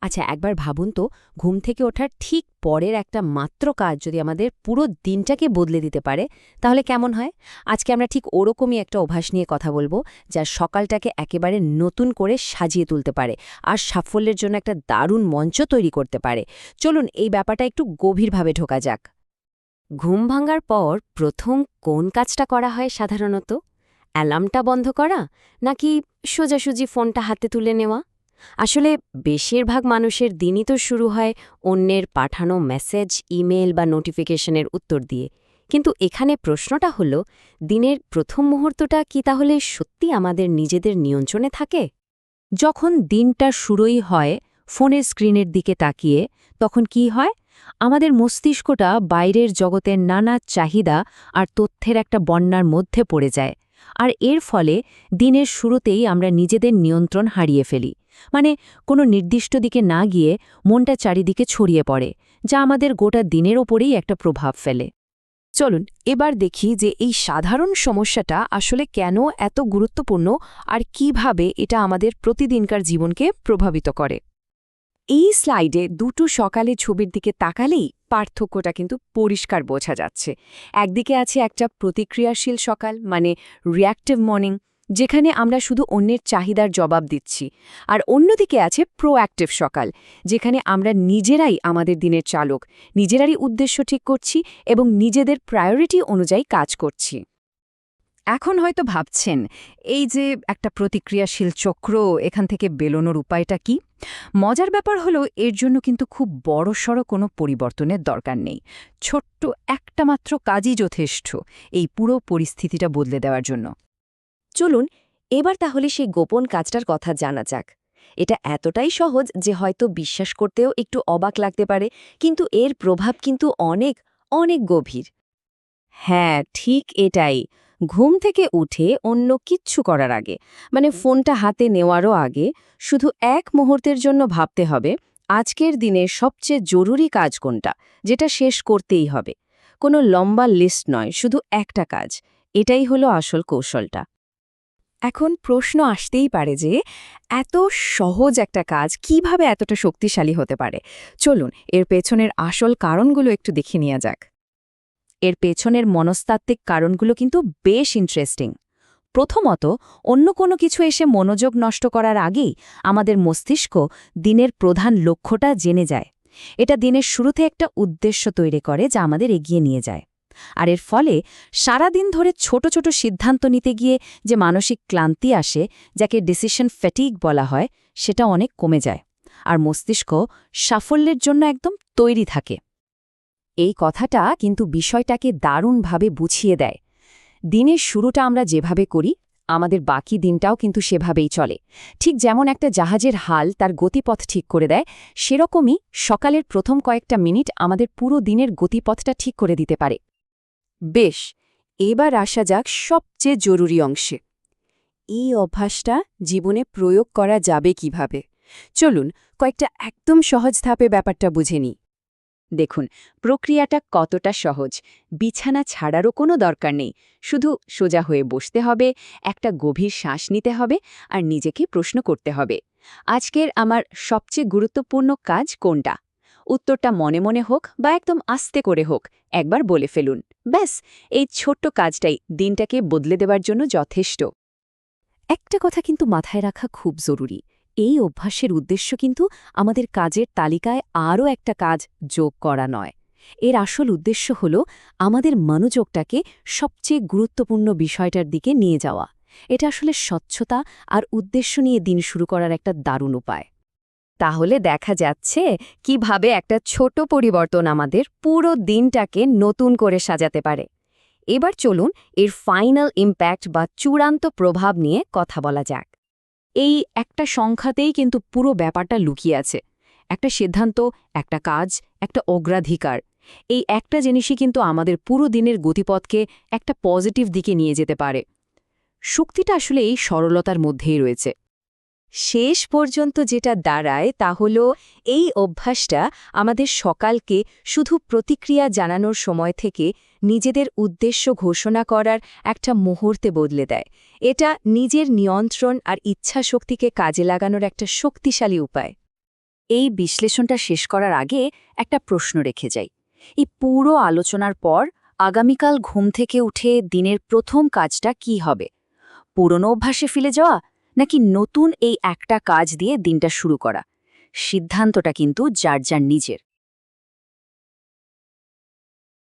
আচ্ছা, একবার ভাবুন তো, ঘুম থেকে ওঠার ঠিক পরের একটা মাত্র কাজ যদি আমাদের পুরো দিনটাকে বদলে দিতে পারে, তাহলে কেমন হয়? আজকে আমরা ঠিক ওরকমই একটা অভ্যাস নিয়ে কথা বলবো, যা সকালটাকে একেবারে নতুন করে সাজিয়ে তুলতে পারে আর সাফল্যের জন্য একটা দারুণ মঞ্চ তৈরি করতে পারে। চলুন এই ব্যাপারটা একটু গভীরভাবে ঢোকা যাক। ঘুম ভাঙার পর প্রথম কোন কাজটা করা হয় সাধারণত? অ্যালার্মটা বন্ধ করা, নাকি সোজাসুজি ফোনটা হাতে তুলে নেওয়া? আসলে বেশিরভাগ মানুষের দিনই তো শুরু হয় অন্যের পাঠানো মেসেজ, ইমেল বা নোটিফিকেশনের উত্তর দিয়ে। কিন্তু এখানে প্রশ্নটা হলো, দিনের প্রথম মুহূর্তটা কি তাহলে সত্যি আমাদের নিজেদের নিয়ন্ত্রণে থাকে? যখন দিনটা শুরুই হয় ফোনের স্ক্রিনের দিকে তাকিয়ে, তখন কি হয়? আমাদের মস্তিষ্কটা বাইরের জগতের নানা চাহিদা আর তথ্যের একটা বন্যার মধ্যে পড়ে যায়। আর এর ফলে দিনের শুরুতেই আমরা নিজেদের নিয়ন্ত্রণ হারিয়ে ফেলি। মানে কোনো নির্দিষ্ট দিকে না গিয়ে মনটা চারিদিকে ছড়িয়ে পড়ে, যা আমাদের গোটা দিনের ওপরেই একটা প্রভাব ফেলে। চলুন এবার দেখি যে এই সাধারণ সমস্যাটা আসলে কেন এত গুরুত্বপূর্ণ আর কিভাবে এটা আমাদের প্রতিদিনকার জীবনকে প্রভাবিত করে। এই স্লাইডে দুটো সকালে ছবির দিকে তাকালেই পার্থক্যটা কিন্তু পরিষ্কার বোঝা যাচ্ছে। একদিকে আছে একটা প্রতিক্রিয়াশীল সকাল, মানে রিঅ্যাক্টিভ মর্নিং, যেখানে আমরা শুধু অন্যের চাহিদার জবাব দিচ্ছি। আর অন্যদিকে আছে প্রোঅ্যাক্টিভ সকাল, যেখানে আমরা নিজেরাই আমাদের দিনের চালক, নিজেরাই উদ্দেশ্য ঠিক করছি এবং নিজেদের প্রায়োরিটি অনুযায়ী কাজ করছি। এখন হয়তো ভাবছেন, এই যে একটা প্রতিক্রিয়াশীল চক্র, এখান থেকে বেরোনোর উপায়টা কি? মজার ব্যাপার হলো, এর জন্য কিন্তু খুব বড়সড় কোনো পরিবর্তনের দরকার নেই। ছোট্ট একটা মাত্র কাজই যথেষ্ট এই পুরো পরিস্থিতিটা বদলে দেওয়ার জন্য। চলুন এবার তাহলে সেই গোপন কাজটার কথা জানা যাক। এটা এতটাই সহজ যে হয়তো বিশ্বাস করতেও একটু অবাক লাগতে পারে, কিন্তু এর প্রভাব কিন্তু অনেক অনেক গভীর। হ্যাঁ, ঠিক এটাই। ঘুম থেকে উঠে অন্য কিচ্ছু করার আগে, মানে ফোনটা হাতে নেওয়ারও আগে, শুধু এক মুহূর্তের জন্য ভাবতে হবে আজকের দিনের সবচেয়ে জরুরি কাজ কোনটা, যেটা শেষ করতেই হবে। কোনো লম্বা লিস্ট নয়, শুধু একটা কাজ। এটাই হলো আসল কৌশলটা। এখন প্রশ্ন আসতেই পারে যে এত সহজ একটা কাজ কিভাবে এতটা শক্তিশালী হতে পারে। চলুন এর পেছনের আসল কারণগুলো একটু দেখে নেওয়া যাক। এর পেছনের মনস্তাত্ত্বিক কারণগুলো কিন্তু বেশ ইন্টারেস্টিং। প্রথমত, অন্য কোনো কিছু এসে মনোযোগ নষ্ট করার আগেই আমাদের মস্তিষ্ক দিনের প্রধান লক্ষ্যটা জেনে যায়। এটা দিনের শুরুতে একটা উদ্দেশ্য তৈরি করে যা আমাদের এগিয়ে নিয়ে যায়। আর এর ফলে সারাদিন ধরে ছোট ছোট সিদ্ধান্ত নিতে গিয়ে যে মানসিক ক্লান্তি আসে, যাকে ডিসিশন ফ্যাটিগ বলা হয়, সেটা অনেক কমে যায়। আর মস্তিষ্ক সাফল্যের জন্য একদম তৈরি থাকে। এই কথাটা কিন্তু বিষয়টাকে দারুণভাবে বুঝিয়ে দেয়। দিনের শুরুটা আমরা যেভাবে করি, আমাদের বাকি দিনটাও কিন্তু সেভাবেই চলে। ঠিক যেমন একটা জাহাজের হাল তার গতিপথ ঠিক করে দেয়, সেরকমই সকালের প্রথম কয়েকটা মিনিট আমাদের পুরো দিনের গতিপথটা ঠিক করে দিতে পারে। বেশ, এবার আসা যাক সবচেয়ে জরুরি অংশে। এই অভ্যাসটা জীবনে প্রয়োগ করা যাবে কিভাবে? চলুন কয়েকটা একদম সহজ ধাপে ব্যাপারটা বুঝে নিই। দেখুন, প্রক্রিয়াটা কতটা সহজ। বিছানা ছাড়ারও কোনো দরকার নেই। শুধু সোজা হয়ে বসতে হবে, একটা গভীর শ্বাস নিতে হবে আর নিজেকে প্রশ্ন করতে হবে, আজকের আমার সবচেয়ে গুরুত্বপূর্ণ কাজ কোনটা? উত্তরটা মনে মনে হোক বা একদম আস্তে করে হোক, একবার বলে ফেলুন। ব্যাস, এই ছোট্ট কাজটাই দিনটাকে বদলে দেওয়ার জন্য যথেষ্ট। একটা কথা কিন্তু মাথায় রাখা খুব জরুরি। এই অভ্যাসের উদ্দেশ্য কিন্তু আমাদের কাজের তালিকায় আরও একটা কাজ যোগ করা নয়। এর আসল উদ্দেশ্য হল আমাদের মনোযোগটাকে সবচেয়ে গুরুত্বপূর্ণ বিষয়টার দিকে নিয়ে যাওয়া। এটা আসলে স্বচ্ছতা আর উদ্দেশ্য নিয়ে দিন শুরু করার একটা দারুণ উপায়। তাহলে দেখা যাচ্ছে কিভাবে একটা ছোট পরিবর্তন আমাদের পুরো দিনটাকে নতুন করে সাজাতে পারে। এবার চলুন এর ফাইনাল ইম্প্যাক্ট বা চূড়ান্ত প্রভাব নিয়ে কথা বলা যাক। এই একটা সংখ্যাতেই কিন্তু পুরো ব্যাপারটা লুকিয়ে আছে। একটা সিদ্ধান্ত, একটা কাজ, একটা অগ্রাধিকার। এই একটা জিনিসই কিন্তু আমাদের পুরো দিনের গতিপথকে একটা পজিটিভ দিকে নিয়ে যেতে পারে। শক্তিটা আসলে এই সরলতার মধ্যেই রয়েছে। শেষ পর্যন্ত যেটা দাঁড়ায় তা হল, এই অভ্যাসটা আমাদের সকালকে শুধু প্রতিক্রিয়া জানানোর সময় থেকে নিজেদের উদ্দেশ্য ঘোষণা করার একটা মুহূর্তে বদলে দেয়। এটা নিজের নিয়ন্ত্রণ আর ইচ্ছাশক্তিকে কাজে লাগানোর একটা শক্তিশালী উপায়। এই বিশ্লেষণটা শেষ করার আগে একটা প্রশ্ন রেখে যাই। এই পুরো আলোচনার পর আগামীকাল ঘুম থেকে উঠে দিনের প্রথম কাজটা কি হবে? পুরনো অভ্যাসে ফিরে যাওয়া, নাকি নতুন এই একটা কাজ দিয়ে দিনটা শুরু করা? সিদ্ধান্তটা কিন্তু যার যার নিজের।